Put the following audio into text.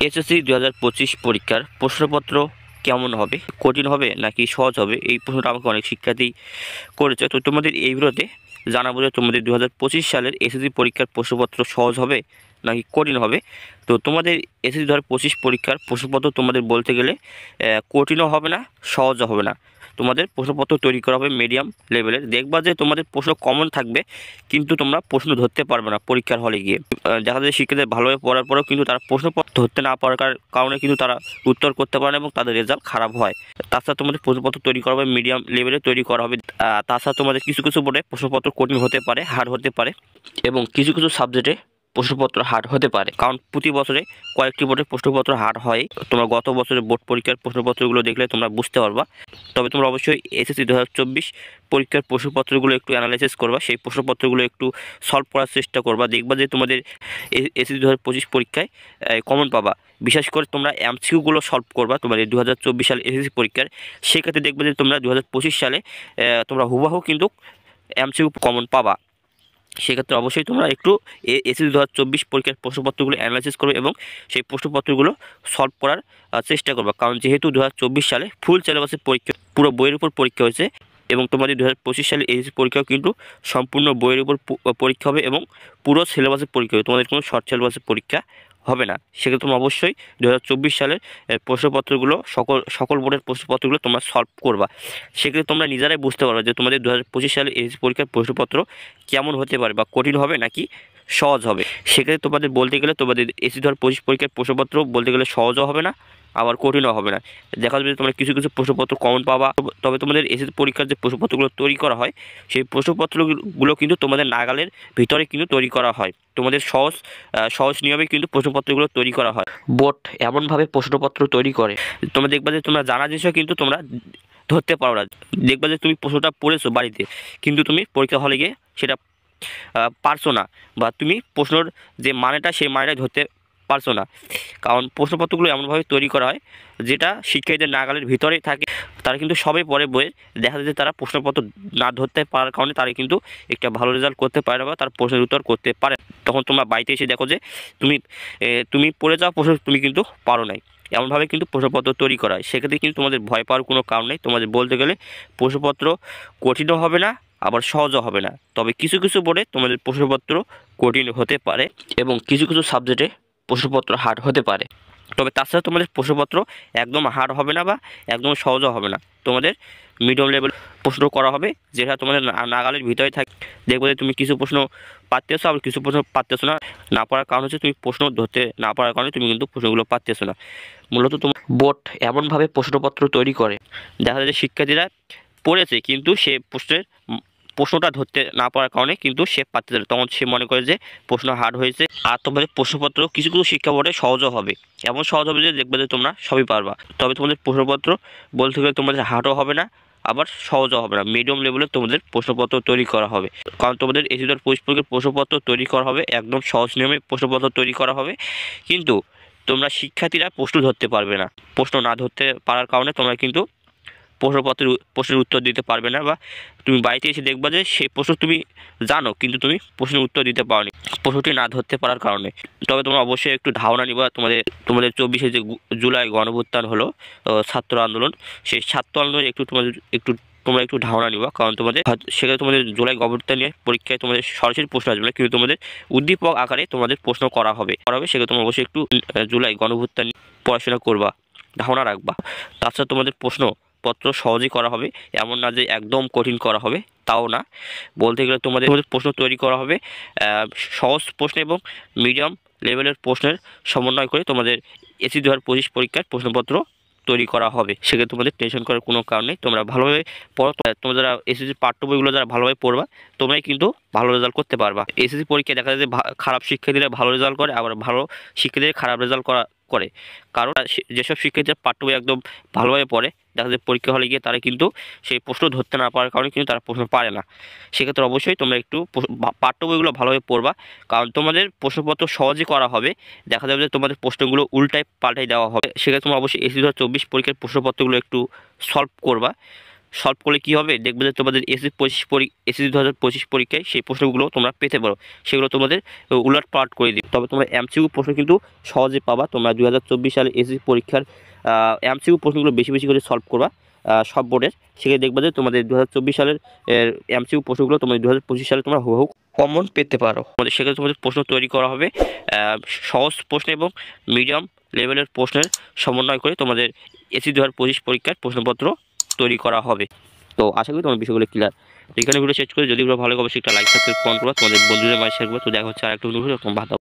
SSC 2025 পরীক্ষার প্রশ্নপত্র কেমন হবে, কঠিন হবে নাকি সহজ হবে, এই প্রশ্নটা আমাকে অনেক শিক্ষার্থী করেছে। তো তোমাদের এই ভিডিওতে জানাবো যে তোমাদের 2025 সালের এসএসসি পরীক্ষার প্রশ্নপত্র সহজ হবে নাকি কঠিন হবে। তো তোমাদের এসএসসি 2025 পরীক্ষার প্রশ্নপত্র তোমাদের বলতে গেলে কঠিনও হবে না, সহজও হবে না। তোমাদের প্রশ্নপত্র তৈরি করা হবে মিডিয়াম লেভেলের। দেখবা যে তোমাদের প্রশ্ন কমন থাকবে, কিন্তু তোমরা প্রশ্ন ধরতে পারবে না পরীক্ষার হলে গিয়ে। দেখা যায় শিক্ষার্থীদের ভালোভাবে পড়ার পরেও কিন্তু তারা প্রশ্নপত্র ধরতে না পারার কারণে কিন্তু তারা উত্তর করতে পারে না এবং তাদের রেজাল্ট খারাপ হয়। তাছাড়া তোমাদের প্রশ্নপত্র তৈরি করা হবে মিডিয়াম লেভেলে তৈরি করা হবে। তাছাড়া তোমাদের কিছু কিছু বোর্ডে প্রশ্নপত্র কঠিন হতে পারে, হার্ড হতে পারে, এবং কিছু কিছু সাবজেক্টে প্রশ্নপত্র হার্ড হতে পারে, কারণ প্রতি বছরে কয়েকটি বোর্ডের প্রশ্নপত্র হার্ড হয়। তোমরা গত বছরের বোর্ড পরীক্ষার প্রশ্নপত্রগুলো দেখলে তোমরা বুঝতে পারবা। তবে তোমরা অবশ্যই এসএসসি 2024 পরীক্ষার প্রশ্নপত্রগুলো একটু অ্যানালাইসিস করবা, সেই প্রশ্নপত্রগুলো একটু সলভ করার চেষ্টা করবা। দেখবা যে তোমাদের এসএসসি 2025 পরীক্ষায় কমন পাবা। বিশেষ করে তোমরা এমসিকিউগুলো সলভ করবা তোমাদের 2024 সালে এসএসসি পরীক্ষার। সেক্ষেত্রে দেখবে যে তোমরা 2025 সালে তোমরা হুবহু কিন্তু এমসিকিউ কমন পাবা। সেক্ষেত্রে অবশ্যই তোমরা একটু এসএসসি 2024 পরীক্ষার প্রশ্নপত্রগুলো অ্যানালাইসিস করবে এবং সেই প্রশ্নপত্রগুলো সলভ করার চেষ্টা করবে। কারণ যেহেতু 2024 সালে ফুল সিলেবাসের পরীক্ষা, পুরো বইয়ের উপর পরীক্ষা হয়েছে, এবং তোমাদের 2025 সালে এসএসসি পরীক্ষাও কিন্তু সম্পূর্ণ বইয়ের উপর পরীক্ষা হবে এবং পুরো সিলেবাসের পরীক্ষা হবে। তোমাদের কোনো শর্ট সিলেবাসের পরীক্ষা হবে না। সেক্ষেত্রে তোমরা অবশ্যই 2024 সালের প্রশ্নপত্রগুলো সকল বোর্ডের প্রশ্নপত্রগুলো তোমরা সলভ করবা। সেক্ষেত্রে তোমরা নিজেরাই বুঝতে পারবে যে তোমাদের 2025 সালের এসএসসি পরীক্ষার প্রশ্নপত্র কেমন হতে পারে, বা কঠিন হবে নাকি সহজ হবে। সেক্ষেত্রে তোমাদের বলতে গেলে তোমাদের এসএসসি 2025 পরীক্ষার প্রশ্নপত্র বলতে গেলে সহজও হবে না, আবার কঠিনও হবে না। দেখা যাবে যে তোমরা কিছু কিছু প্রশ্নপত্র কমন পাবা। তবে তোমাদের এসএসসি পরীক্ষার যে প্রশ্নপত্রগুলো তৈরি করা হয়, সেই প্রশ্নপত্রগুলো কিন্তু তোমাদের নাগালের ভিতরে কিন্তু তৈরি করা হয়। তোমাদের সহজ নিয়মে কিন্তু প্রশ্নপত্রগুলো তৈরি করা হয়। বোর্ড এমনভাবে প্রশ্নপত্র তৈরি করে, তোমরা দেখবা যে তোমরা জানা জিনিসও কিন্তু তোমরা ধরতে পারো না। দেখবা যে তুমি প্রশ্নটা পড়েছো বাড়িতে, কিন্তু তুমি পরীক্ষা হলে গিয়ে সেটা পারছো না, বা তুমি প্রশ্নর যে মানেটা সেই মানেটা ধরতে পারছো না। কারণ প্রশ্নপত্রগুলো এমনভাবে তৈরি করা হয় যেটা শিক্ষার্থীদের নাগালের ভিতরে থাকে। তারা কিন্তু সবাই পরে বইয়ে দেখা যায় যে তারা প্রশ্নপত্র না ধরতে পারার কারণে তারা কিন্তু একটা ভালো রেজাল্ট করতে পারে না, বা তার প্রশ্নের উত্তর করতে পারে। তখন তোমরা বাড়িতে এসে দেখো যে তুমি পড়ে যাওয়া প্রশ্ন তুমি কিন্তু পারো নাই। এমনভাবে কিন্তু প্রশ্নপত্র তৈরি করা হয়। সেক্ষেত্রে কিন্তু তোমাদের ভয় পাওয়ার কোনো কারণ নেই। তোমাদের বলতে গেলে প্রশ্নপত্র কঠিনও হবে না, আবার সহজও হবে না। তবে কিছু কিছু বোর্ডে তোমাদের প্রশ্নপত্র কঠিন হতে পারে এবং কিছু কিছু সাবজেক্টে প্রশ্নপত্র হার্ড হতে পারে। তবে তাছাড়া তোমাদের প্রশ্নপত্র একদম হার্ড হবে না বা একদম সহজও হবে না। তোমাদের মিডিয়াম লেভেল প্রশ্ন করা হবে, যেটা তোমাদের নাগালের ভিতরে থাকে। দেখবে যে তুমি কিছু প্রশ্ন পারতেছো, আবার কিছু প্রশ্ন পারতেছো না। না পারার কারণ হচ্ছে তুমি প্রশ্ন ধরতে না পারার কারণে তুমি কিন্তু প্রশ্নগুলো পারতেছো না। মূলত তোমার বোর্ড এমনভাবে প্রশ্নপত্র তৈরি করে, দেখা যায় যে শিক্ষার্থীরা পড়েছে কিন্তু সে প্রশ্নটা ধরতে না পারার কারণে কিন্তু সে পারতেছে না। তখন সে মনে করে যে প্রশ্ন হার্ড হয়েছে। আর তোমাদের প্রশ্নপত্র কিছু কিছু শিক্ষা বোর্ডে সহজও হবে, এমন সহজ হবে যে দেখবে যে তোমরা সবই পারবা। তবে তোমাদের প্রশ্নপত্র বলতে গেলে তোমাদের হার্ডও হবে না, আবার সহজও হবে না। মিডিয়াম লেভেলে তোমাদের প্রশ্নপত্র তৈরি করা হবে। কারণ তোমাদের এসএসসি 2025 পরীক্ষার প্রশ্নপত্র তৈরি করা হবে একদম সহজ নিয়মে প্রশ্নপত্র তৈরি করা হবে। কিন্তু তোমরা শিক্ষার্থীরা প্রশ্ন ধরতে পারবে না। প্রশ্ন না ধরতে পারার কারণে তোমরা কিন্তু প্রশ্নের উত্তর দিতে পারবে না, বা তুমি বাড়িতে এসে দেখবা যে সেই প্রশ্ন তুমি জানো কিন্তু তুমি প্রশ্নের উত্তর দিতে পারোনি প্রশ্নটি না ধরতে পারার কারণে। তবে তোমরা অবশ্যই একটু ধারণা নিবা। তোমাদের 24শে যে জুলাই গণঅভ্যুত্থান হলো, ছাত্র আন্দোলন, সেই ছাত্র আন্দোলনে তোমরা একটু ধারণা নিবা। কারণ সেখানে তোমাদের জুলাই গণঅভ্যুত্থান নিয়ে পরীক্ষায় তোমাদের সরাসরি প্রশ্ন আসবে না, কিন্তু তোমাদের উদ্দীপক আকারে তোমাদের প্রশ্ন করা হবে। সেখানে তোমরা অবশ্যই একটু জুলাই গণঅভ্যুত্থান পড়াশোনা করবা, ধারণা রাখবা। তাছাড়া তোমাদের প্রশ্নপত্র সহজই করা হবে, এমন না যে একদম কঠিন করা হবে, তাও না। বলতে গেলে তোমাদের প্রশ্ন তৈরি করা হবে সহজ প্রশ্ন এবং মিডিয়াম লেভেলের প্রশ্নের সমন্বয় করে তোমাদের এসএসসি 2025 পরীক্ষার প্রশ্নপত্র তৈরি করা হবে। সেক্ষেত্রে তোমাদের টেনশন করার কোনো কারণ নেই। তোমরা ভালোভাবে পড়ো। তোমরা যারা এসএসসি পাঠ্য বইগুলো যারা ভালোভাবে পড়বা, তোমরাই কিন্তু ভালো রেজাল্ট করতে পারবা। এসএসসি পরীক্ষায় দেখা যায় যে খারাপ শিক্ষার্থীরা ভালো রেজাল্ট করে, আবার ভালো শিক্ষার্থীরা খারাপ রেজাল্ট করে। কারণ যেসব শিক্ষার্থীরা পাঠ্য বই একদম ভালোভাবে পড়ে, দেখা যায় পরীক্ষা হলে গিয়ে তারা কিন্তু সেই প্রশ্ন ধরতে না পারার কারণে কিন্তু তারা প্রশ্ন পারে না। সেক্ষেত্রে অবশ্যই তোমরা একটু পাঠ্য বইগুলো ভালোভাবে পড়বা, কারণ তোমাদের প্রশ্নপত্র সহজে করা হবে। দেখা যাবে যে তোমাদের প্রশ্নগুলো উল্টায় পাল্টাই দেওয়া হবে। সেক্ষেত্রে তোমরা অবশ্যই এসএসসি 2024 পরীক্ষার প্রশ্নপত্রগুলো একটু সলভ করবা। সলভ করলে কী হবে, দেখবে যে তোমাদের এসএসসি 2025 পরীক্ষায় সেই প্রশ্নগুলো তোমরা পেতে পারো। সেগুলো তোমাদের উলট পালট করে দিবে। তবে তোমরা এমসিকিউ প্রশ্ন কিন্তু সহজে পাবা। তোমরা 2024 সালে এসএসসি পরীক্ষার এমসিকিউ প্রশ্নগুলো বেশি বেশি করে সলভ করবা সব বোর্ডের। সেখানে দেখবে যে তোমাদের 2024 সালের এমসিকিউ প্রশ্নগুলো তোমাদের 2025 সালে তোমরা হুবহু কমন পেতে পারো। সেক্ষেত্রে তোমাদের প্রশ্ন তৈরি করা হবে সহজ প্রশ্ন এবং মিডিয়াম লেভেলের প্রশ্নের সমন্বয় করে তোমাদের এসএসসি 2025 পরীক্ষার প্রশ্নপত্র তৈরি করা হবে। তো আশা করি তোমার বিষয়গুলো ক্লিয়ার। তো এখানে ভিডিও শেষ করে যদি ভালো অবশ্যই একটা লাইক সাবস্ক্রাইব কমেন্ট করবা, তোমাদের বন্ধুদের মাঝে শেয়ার করবা। তো দেখা হচ্ছে আরেকটা ভিডিও।